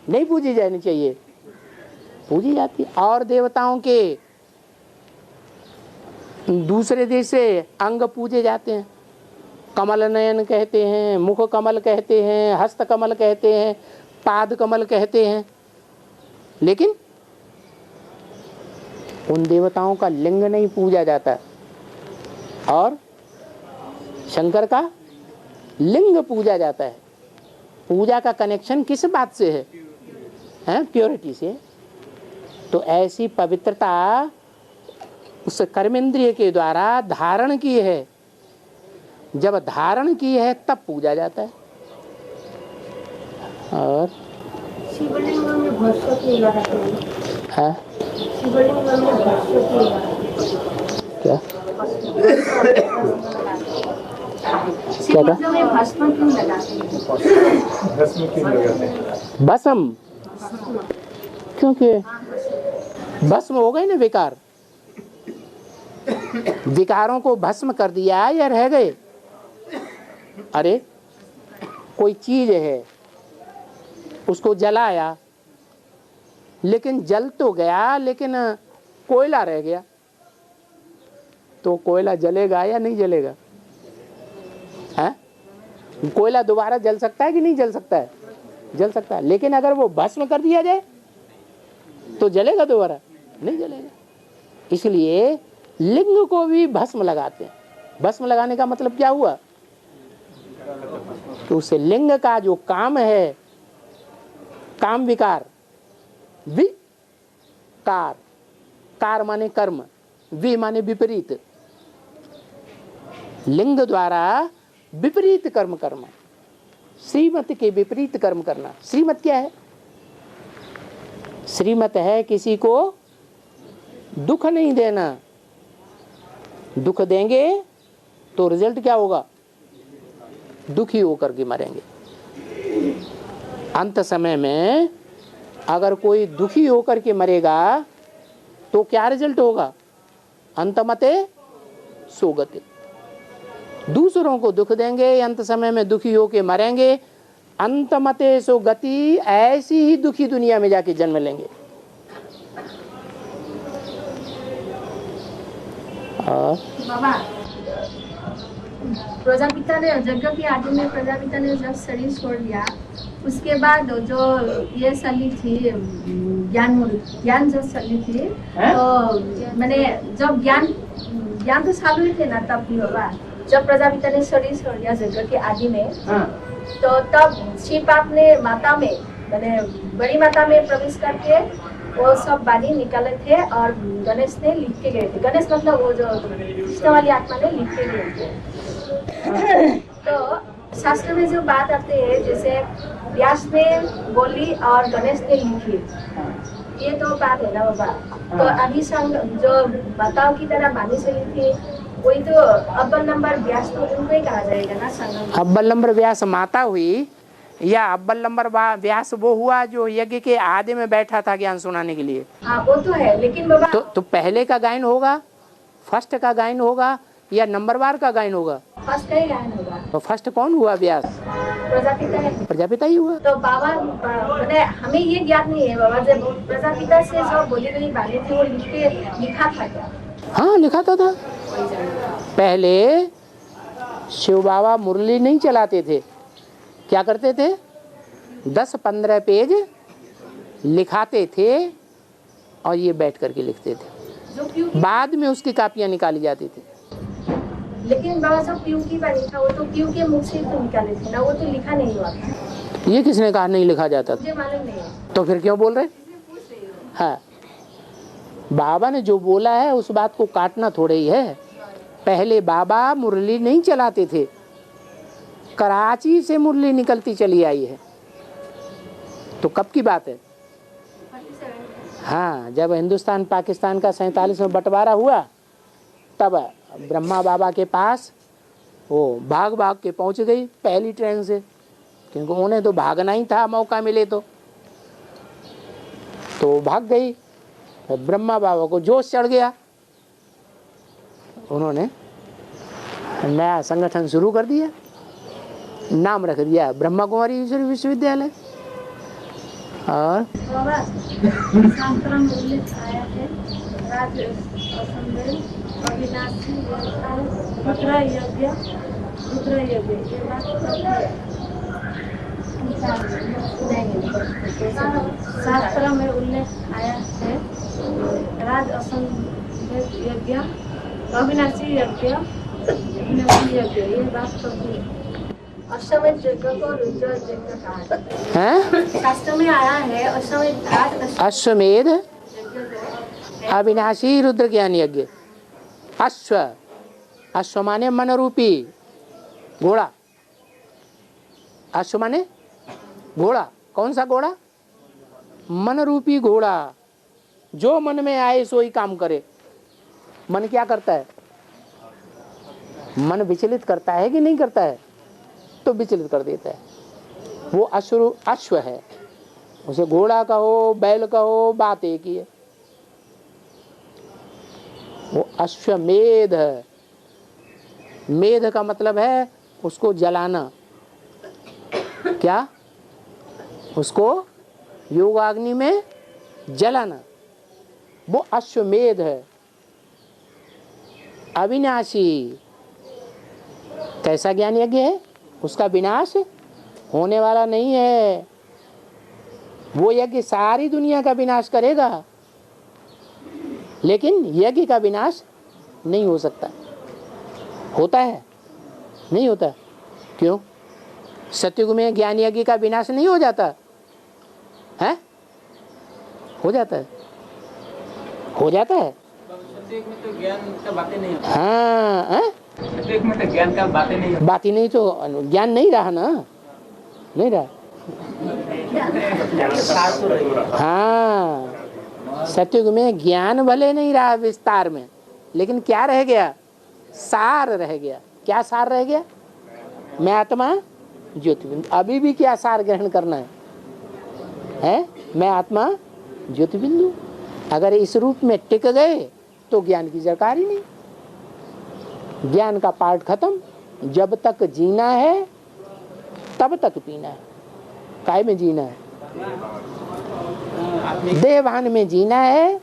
नहीं पूजी जानी चाहिए? पूजी जाती है। और देवताओं के दूसरे देश से अंग पूजे जाते हैं। कमल नयन कहते हैं, मुख कमल कहते हैं, हस्त कमल कहते हैं, पाद कमल कहते हैं। लेकिन उन देवताओं का लिंग नहीं पूजा जाता, और शंकर का लिंग पूजा जाता है। पूजा का कनेक्शन किस बात से है? प्योरिटी से। तो ऐसी पवित्रता उस कर्मेंद्रिय के द्वारा धारण की है। जब धारण की है तब पूजा जाता है। और शिवलिंग में भस्म क्यों लगाते हैं? शिवलिंग में भस्म क्यों लगाते हैं? क्या शिवलिंग में भस्म क्यों लगाते हैं? भस्म क्यों लगाते हैं? भस्म? क्योंकि भस्म हो गए ना विकार। विकारों को भस्म कर दिया या रह गए? अरे कोई चीज है, उसको जलाया, लेकिन जल तो गया, लेकिन कोयला रह गया। तो कोयला जलेगा या नहीं जलेगा? है? कोयला दोबारा जल सकता है कि नहीं जल सकता है? जल सकता है। लेकिन अगर वो भस्म कर दिया जाए तो जलेगा दोबारा? नहीं जलेगा। इसलिए लिंग को भी भस्म लगाते हैं। भस्म लगाने का मतलब क्या हुआ कि उसे लिंग का जो काम है, काम विकार, विकार, कार माने कर्म, वि माने विपरीत, लिंग द्वारा विपरीत कर्म करना, श्रीमत के विपरीत कर्म करना। श्रीमत क्या है? श्रीमत है किसी को दुख नहीं देना। दुख देंगे तो रिजल्ट क्या होगा? दुखी होकर के मरेंगे। अंत समय में अगर कोई दुखी होकर के मरेगा तो क्या रिजल्ट होगा? अंतमते सोगते। दूसरों को दुख देंगे, अंत समय में दुखी होकर मरेंगे, अंतमते सो गति, ऐसी ही दुखी दुनिया में जाके जन्म लेंगे। बाबा, प्रजापिता ने यज्ञ की आदि में प्रजापिता ने जब शरीर छोड़ दिया, उसके बाद जो ये सली थी ज्ञान जो सली थी, तो मैंने जब ज्ञान तो चालू ही थे ना तब भी बाबा, जब प्रजापिता ने शरीर छोड़ दिया यज्ञ के आदि में, तो तब शिव आपने माता में, मैंने बड़ी माता में प्रवेश करके वो सब वाणी निकाले थे और गणेश ने लिख के गए थे। गणेश मतलब वो जो कृष्ण वाली आत्मा ने लिख के गए थे। तो शास्त्र में जो बात आते हैं, जैसे व्यास ने बोली और गणेश ने लिखी, ये तो बात है ना बाबा। तो अभी संग जो माताओं की तरह वाणी चली थी, वही तो अव्वल नंबर व्यास, तो उनको ही कहा जाएगा ना संगम। अव्वल नंबर व्यास माता हुई या अव्वल नंबर व्यास वो हुआ जो यज्ञ के आदि में बैठा था ज्ञान सुनाने के लिए? हाँ वो तो है, लेकिन बाबा तो पहले का गायन होगा, फर्स्ट का गायन होगा या नंबरवार का गायन होगा? फर्स्ट का ही गायन होगा। तो फर्स्ट कौन हुआ? व्यास, प्रजापिता है। प्रजापिता ही हुआ। तो बाबा मैंने हमें ये ज्ञात नहीं है बाबा, जब प्रजापिता से जो बोली गई बातें थी वो लिखा था क्या? हाँ लिखाता था। पहले शिव बाबा मुरली नहीं चलाते थे, क्या करते थे? 10-15 पेज लिखाते थे और ये बैठ करके लिखते थे, बाद में उसकी कापियां निकाली जाती थी। लेकिन बाबा साहब पीयू की बात था, वो तो पीयू के मुख से तो निकाले थे ना, वो तो लिखा नहीं हुआ था। ये किसने कहा नहीं लिखा जाता था? मुझे मालूम नहीं है। तो फिर क्यों बोल रहे? हाँ, बाबा ने जो बोला है उस बात को काटना थोड़े ही है। पहले बाबा मुरली नहीं चलाते थे, कराची से मुरली निकलती चली आई है। तो कब की बात है? हाँ, जब हिंदुस्तान पाकिस्तान का 47 में बंटवारा हुआ, तब ब्रह्मा बाबा के पास वो भाग के पहुंच गई पहली ट्रेन से, क्योंकि उन्हें तो भागना ही था, मौका मिले तो भाग गई। ब्रह्मा बाबा को जोश चढ़ गया, उन्होंने नया संगठन शुरू कर दिया, नाम रख दिया ब्रह्मा कुमारी विश्वविद्यालय। और शास्त्र में उल्लेख आया है, राज असंभव यज्ञ, अविनाशी यज्ञ, यज्ञ, ये बात तो अश्वमेध यज्ञ को रुद्र यज्ञ कहा है। शास्त्र में आया है अश्वमेध अविनाशी रुद्र ज्ञान यज्ञ। अश्व माने मन रूपी घोड़ा, अश्व माने घोड़ा। कौन सा घोड़ा? मन रूपी घोड़ा, जो मन में आए सो ही काम करे। मन क्या करता है? मन विचलित करता है कि नहीं करता है? तो विचलित कर देता है। वो अश्व है, उसे घोड़ा कहो बैल कहो, बात एक ही है। वो अश्वमेध है। मेध का मतलब है उसको जलाना। क्या? उसको योगाग्नि में जलाना, वो अश्वमेध है। अविनाशी कैसा ज्ञान यज्ञ है? उसका विनाश होने वाला नहीं है। वो यज्ञ सारी दुनिया का विनाश करेगा, लेकिन यज्ञ का विनाश नहीं हो सकता। होता है? नहीं होता। क्यों? सतयुग में ज्ञान यज्ञ का विनाश नहीं हो जाता है? हो जाता है, हो जाता है। सतयुग में तो ज्ञान का बातें नहीं होती। हाँ, सतयुग में तो ज्ञान का बातें नहीं होती। बात ही नहीं तो ज्ञान नहीं रहा ना, नहीं रहा। हाँ, सतयुग में ज्ञान भले नहीं रहा विस्तार में, लेकिन क्या रह गया? सार रह गया। क्या सार रह गया? मैं आत्मा ज्योति बिंदु। अभी भी क्या सार ग्रहण करना है? मैं आत्मा ज्योति बिंदु। अगर इस रूप में टिक गए तो ज्ञान की दरकार ही नहीं। ज्ञान का पार्ट खत्म। जब तक जीना है तब तक पीना है। काय में जीना है? देहभान में जीना है।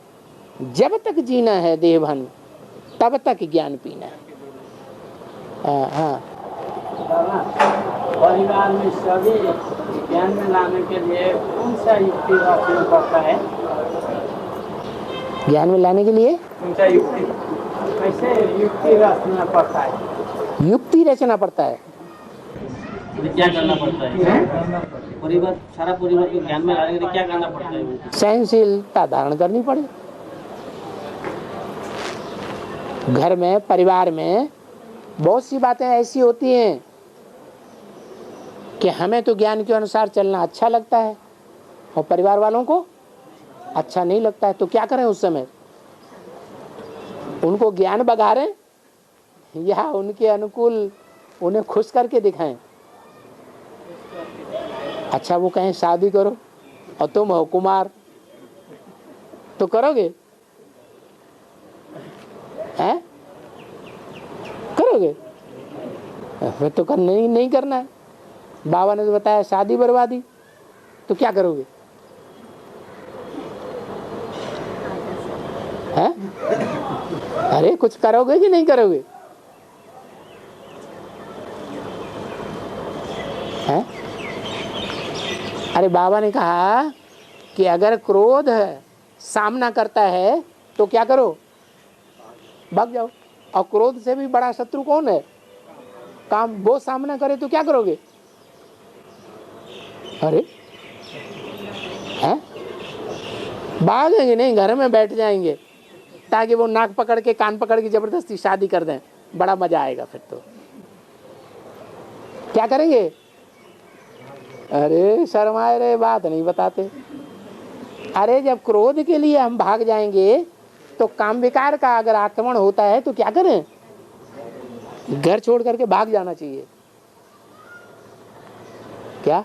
जब तक जीना है देहभान तब तक ज्ञान पीना है। हाँ, परिवार में सभी ज्ञान में लाने के लिए कौन सा युक्ति का उपयोग करता है? ज्ञान में लाने के लिए कौन सा युक्ति, कैसे युक्ति रचना पड़ता है? युक्ति रचना पड़ता है। क्या करना पड़ता है? परिवार, सारा परिवार को ज्ञान में लाने के लिए क्या करना पड़ता है? सहनशीलता धारण करनी पड़े। घर में, परिवार में बहुत सी बातें ऐसी होती हैं कि हमें तो ज्ञान के अनुसार चलना अच्छा लगता है और परिवार वालों को अच्छा नहीं लगता है। तो क्या करें उस समय? उनको ज्ञान बघारें या उनके अनुकूल उन्हें खुश करके दिखाएं? अच्छा, वो कहें शादी करो और तुम हो कुमार, तो करोगे? हैं? करोगे? फिर तो करना ही नहीं करना है। बाबा ने तो बताया शादी बर्बादी, तो क्या करोगे? हैं? अरे कुछ करोगे कि नहीं करोगे? हैं? अरे बाबा ने कहा कि अगर क्रोध सामना करता है तो क्या करो? भाग जाओ। और क्रोध से भी बड़ा शत्रु कौन है? काम। वो सामना करे तो क्या करोगे? अरे हैं? भागेंगे नहीं, घर में बैठ जाएंगे ताकि वो नाक पकड़ के, कान पकड़ के जबरदस्ती शादी कर दें। बड़ा मजा आएगा फिर तो। क्या करेंगे? अरे शर्माए रे, बात नहीं बताते। अरे जब क्रोध के लिए हम भाग जाएंगे तो काम विकार का अगर आक्रमण होता है तो क्या करें? घर छोड़ करके भाग जाना चाहिए। क्या?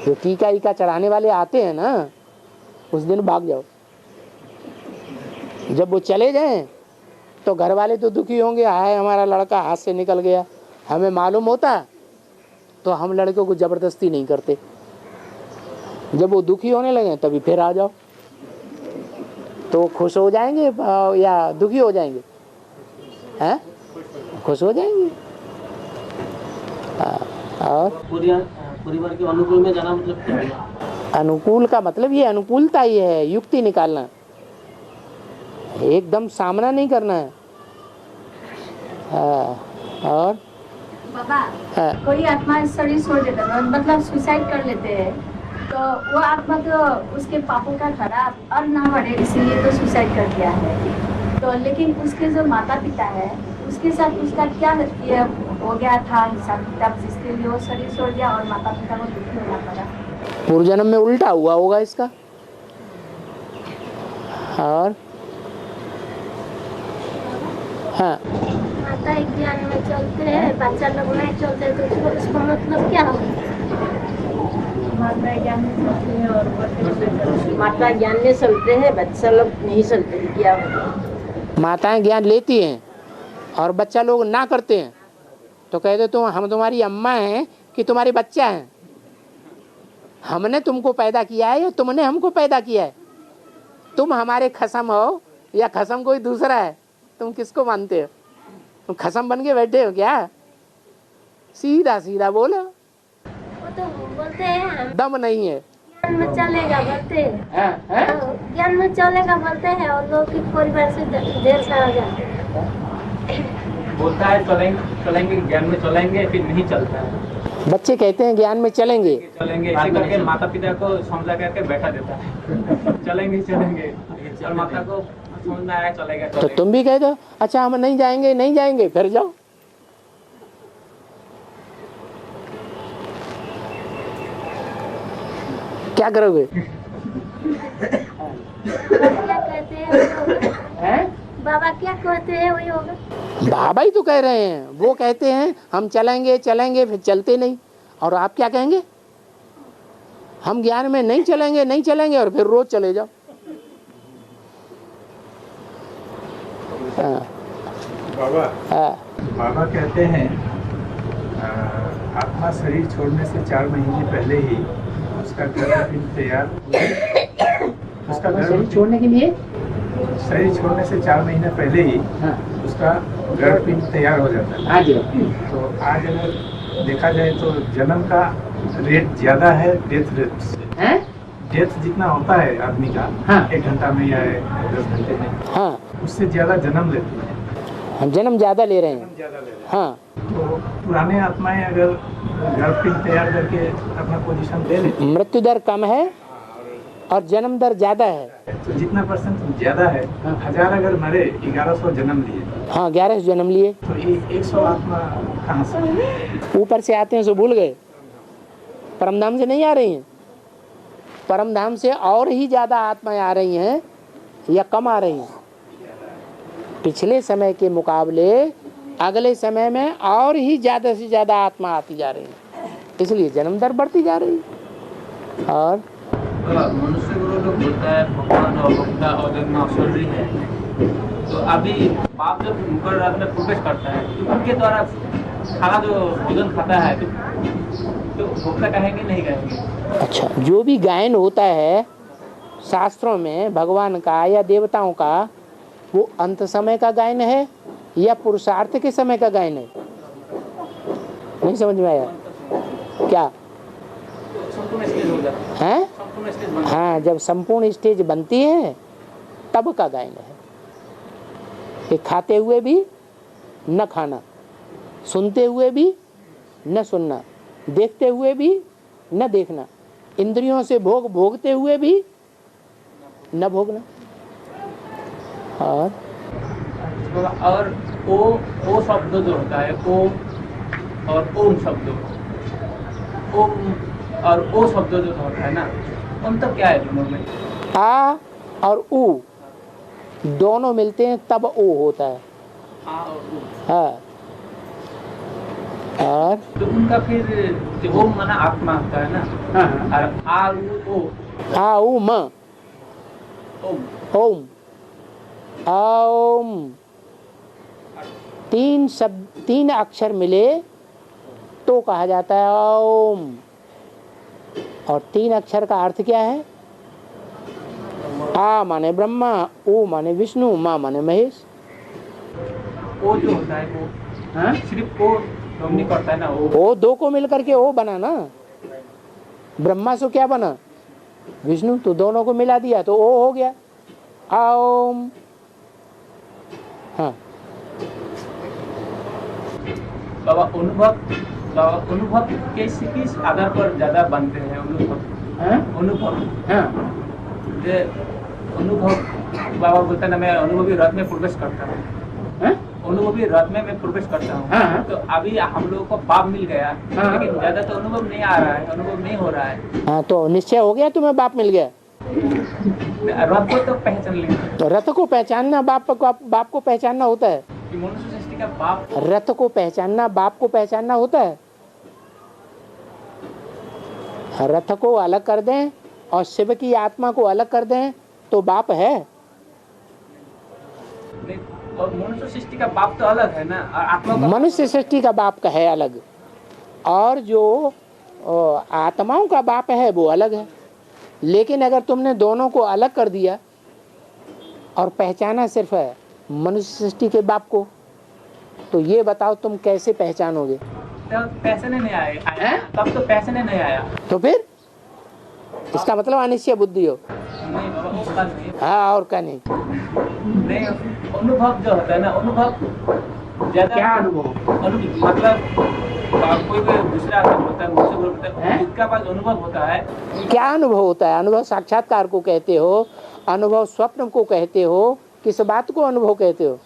जो टीका ईका चढ़ाने वाले आते हैं ना, उस दिन भाग जाओ। जब वो चले जाएं तो घर वाले तो दुखी होंगे, हाय हमारा लड़का हाथ से निकल गया। हमें मालूम होता तो हम लड़कों को जबरदस्ती नहीं करते। जब वो दुखी होने लगे तभी फिर आ जाओ। तो खुश हो जाएंगे या दुखी हो जाएंगे? हैं? खुश हो जाएंगे। और परिवार के अनुकूल में जाना मतलब क्या है? अनुकूल का मतलब ये अनुकूलता ही है, युक्ति निकालना, एकदम सामना नहीं करना है। और बाबा, कोई आत्मा शरीर छोड़ देता है, मतलब सुसाइड कर लेते हैं, तो वो आत्मा तो उसके पापों का खराब और ना बढ़े इसीलिए तो सुसाइड कर दिया है। तो लेकिन उसके जो माता पिता है उसके साथ उसका क्या ये हो गया था हिसाब किताब, जिसके लिए वो शरीर छोड़ दिया और माता पिता को दुखी होना पड़ा? पूर्व जन्म में उल्टा हुआ होगा इसका। और हाँ, माता ज्ञान में चलते हैं, बच्चा लोग नहीं चलते, तो उसका मतलब क्या होगा? माता ज्ञान में चलते हैं और माता ज्ञान में चलते हैं, बच्चा लोग नहीं चलते, क्या होगा? माताएं ज्ञान लेती हैं और बच्चा लोग ना करते हैं तो कहते तुम हम तुम्हारी अम्मा हैं कि तुम्हारे बच्चा हैं? हमने तुमको पैदा किया है या तुमने हमको पैदा किया है? तुम हमारे खसम हो या खसम कोई दूसरा है? तुम किसको मानते हो? तुम खसम बन के बैठे हो क्या? सीधा सीधा बोलो। वो तो बोलते हैं दम नहीं है। ज्ञान में चलेगा बोलते हैं, ज्ञान में चलेगा बोलते हैं, और लोग के परिवार से ढेर सारा जाते हैं। बोलता है चलेंगे ज्ञान में चलेंगे, फिर नहीं चलता है। बच्चे कहते हैं ज्ञान में चलेंगे ऐसे करके माता पिता को समझा करके बैठा देता है चलेंगे और माता को समझ में आया चलेगा तो तुम भी कह दो अच्छा हम नहीं जाएंगे फिर जाओ। क्या करोगे? क्या कहते हैं बाबा, क्या कहते हैं वही होगा। बाबा ही तो कह रहे हैं, वो कहते हैं हम चलेंगे फिर चलते नहीं। और आप क्या कहेंगे? हम ज्ञान में नहीं चलेंगे और फिर रोज चले जाओ। बाबा कहते हैं आत्मा शरीर छोड़ने से 4 महीने पहले ही उसका गर्भपिंड तैयार, उसका शरीर छोड़ने के लिए शरीर छोड़ने से 4 महीने पहले ही उसका गर्भपिंड तैयार हो जाता है। हाँ जी। तो आज अगर देखा जाए तो जन्म का रेट ज्यादा है डेथ रेट से। डेथ जितना होता है आदमी का 1 घंटा में या 10 घंटे में, उससे ज्यादा जन्म लेते हैं। हम जन्म ज्यादा ले रहे हैं। हाँ, तो पुराने आत्माएं अगर गर्भपिंड तैयार करके अपना पोजीशन ले लेते, मृत्यु दर कम है और जन्म दर ज्यादा है। तो जितना % ज्यादा है, 1000 अगर मरे 1100 जन्म लिए। हाँ, 1100 जन्म लिए। तो 100 आत्मा कहाँ से? ऊपर से आते हैं सो भूल गए, परमधाम से नहीं आ रही हैं। परमधाम से और ही ज्यादा आत्माएं आ रही हैं या कम आ रही हैं? पिछले समय के मुकाबले अगले समय में और ही ज्यादा से ज्यादा आत्मा आती जा रही है, इसलिए जन्म दर बढ़ती जा रही है। और मनुष्य गुरु लोग बोलता है भगवान और भक्ता और जन्म अवसरी है, तो अभी पाप जब मुकर रात में प्रवेश करता है तो उनके द्वारा खाना जो भोजन खाता है तो भोक्ता कहेंगे नहीं कहेंगे? अच्छा, जो भी गायन होता है शास्त्रों में भगवान का या देवताओं का, वो अंत समय का गायन है या पुरुषार्थ के समय का गायन है? नहीं समझ में आया क्या? हैं? हाँ, जब संपूर्ण स्टेज बनती है तब का गायन है। कि खाते हुए भी न खाना, सुनते हुए भी न सुनना, देखते हुए भी न देखना, इंद्रियों से भोगते हुए भी न भोगना। और ओ शब्द जो होता है, ओ और ओम शब्द, ओम और ओ शब्द जो होता है ना, अंतर क्या है दोनों में? आ और ऊ दोनों मिलते हैं तब ओ होता है। आ और ऊ। हाँ, और तो उनका फिर ओम माना आत्मा होता है ना, और आ ऊ ओ, आ ऊ म ओम, ओम ओम, 3 अक्षर मिले तो कहा जाता है ओम। और 3 अक्षर का अर्थ क्या है? आ माने ब्रह्मा, ओ माने विष्णु, मा माने महेश। ओ जो होता है वो सिर्फ ओ नहीं करता है ना, ओ 2 को मिलकर के ओ बना ना। ब्रह्मा से क्या बना? विष्णु। तो दोनों को मिला दिया तो ओ हो गया ओम। हाँ बाबा, अनुभव किस आधार पर ज्यादा बनते हैं? अनुभव बाबा बोलता है ना, मैं अनुभवी रथ में प्रवेश करता हूँ, अनुभवी रथ में मैं प्रवेश करता हूँ। तो अभी हम लोगों को पाप मिल गया, लेकिन ज्यादा तो अनुभव नहीं आ रहा है, अनुभव नहीं हो रहा है। हाँ, तो निश्चय हो गया तुम्हें बाप मिल गया। रथ को तो पहचान लेंगे। तो रथ को पहचानना बाप को पहचानना होता है। मनुष्य सृष्टि का बाप, रथ को पहचानना बाप को पहचानना होता है। रथ को अलग कर दें और शिव की आत्मा को अलग कर दें तो बाप है। और मनुष्य सृष्टि का बाप तो अलग है ना, और आत्मा का मनुष्य सृष्टि का बाप का है अलग, और जो आत्माओं का बाप है वो अलग है। लेकिन अगर तुमने दोनों को अलग कर दिया और पहचाना सिर्फ है मनुष्य सृष्टि के बाप को, तो ये बताओ तुम कैसे पहचानोगे? पैसे नहीं आया, तब तो पैसे नहीं आया। तो फिर इसका मतलब अनिश्चय बुद्धि हो। नहीं बाबा, उसका नहीं। हाँ, और का नहीं। नहीं, अनुभव जो होता है ना, अनुभव ज्यादा क्या अनुभव? मतलब कोई दूसरा अनुभव होता है, मुझसे बोलता है, इसका पास अनुभव होता है। क्या अनुभव होता है? अनुभव साक्षात्कार को कहते हो, अनुभव स्वप्न को कहते हो, किस बात को अनुभव कहते हो?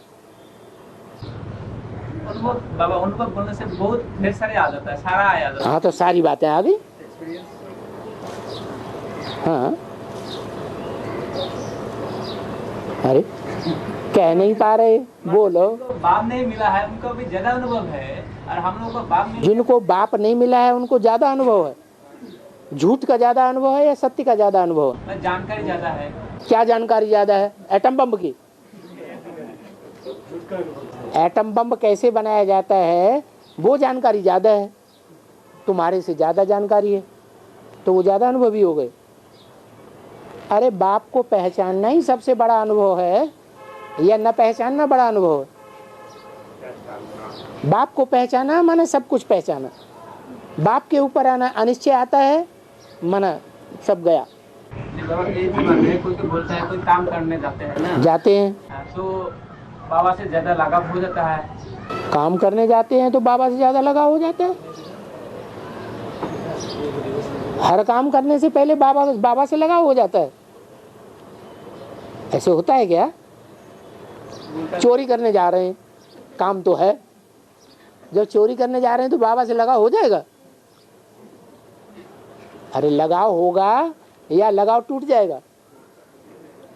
अनुभव बाबा, अनुभव बोलने से बहुत ढेर सारे आ जाता है, सारा आ जाता है। हाँ तो सारी बातें आ गई। हाँ अरे कह नहीं पा रहे, बोलो। बाप नहीं मिला है उनको भी ज्यादा अनुभव है, और हम लोग को बाप मिला। जिनको बाप नहीं मिला है उनको ज्यादा अनुभव है। झूठ का ज्यादा अनुभव है या सत्य का ज्यादा अनुभव है? जानकारी ज्यादा है। क्या जानकारी ज्यादा है? एटम बम की। एटम बम कैसे बनाया जाता है वो जानकारी ज्यादा है, तुम्हारे से ज्यादा जानकारी है, तो वो ज्यादा अनुभवी हो गए। अरे बाप को पहचानना ही सबसे बड़ा अनुभव है या न पहचानना बड़ा अनुभव है? बाप को पहचाना माने सब कुछ पहचाना। बाप के ऊपर आना अनिश्चय आता है, माना सब गया। कोई तो बोलता है कोई काम करने जाते हैं ना, जाते हैं तो बाबा से ज्यादा लगाव हो जाता है। काम करने जाते हैं तो बाबा से ज्यादा लगाव हो जाता है। हर काम करने से पहले बाबा से लगाव हो जाता है। ऐसे होता है क्या? चोरी करने जा रहे हैं, काम तो है, जब चोरी करने जा रहे हैं तो बाबा से लगाव हो जाएगा? अरे लगाव होगा या लगाव टूट जाएगा?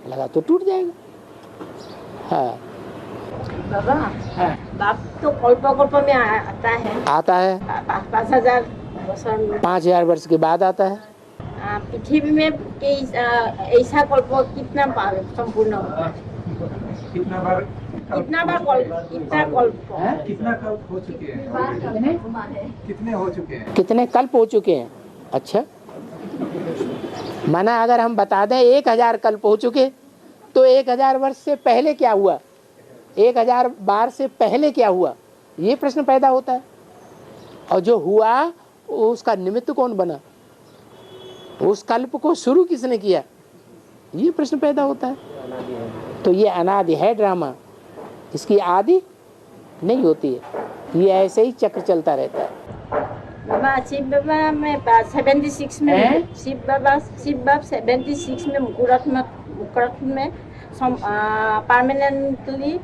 लगाव तो टूट जाएगा। हाँ बाबा, हाँ। बाप तो कल्प में आता है। आता है 5,000 वर्ष 5,000 वर्ष के बाद आता है। पृथ्वी में ऐसा कल्प कितना बार संपूर्ण होता है? कितना बार कितना कल्प कितना कल्प हो चुके हैं? कितने हो चुके हैं? कितने कल्प हो चुके हैं? अच्छा, माना अगर हम बता दें 1,000 कल्प हो चुके, तो 1,000 वर्ष से पहले क्या हुआ, 1,000 बार से पहले क्या हुआ, ये प्रश्न पैदा होता है। और जो हुआ उसका निमित्त कौन बना, उस कल्प को शुरू किसने किया, ये प्रश्न पैदा होता है। तो ये अनादि है ड्रामा, इसकी आदि नहीं होती है, ये ऐसे ही चक्र चलता रहता है। बाबा शिव बाबा में 76 में शिव बाबा 76 में मुकुरत में परमानेंटली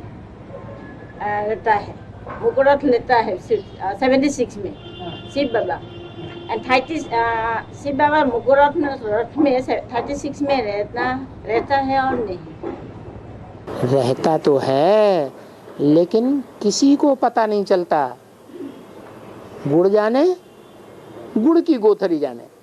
रहता है, मुकुरत लेता है 76 में शिव बाबा। शिव बाबा मुकुरत में 36 में रहता है और नहीं रहता तो है, लेकिन किसी को पता नहीं चलता। गुड़ जाने, गुड़ की गोथरी जाने।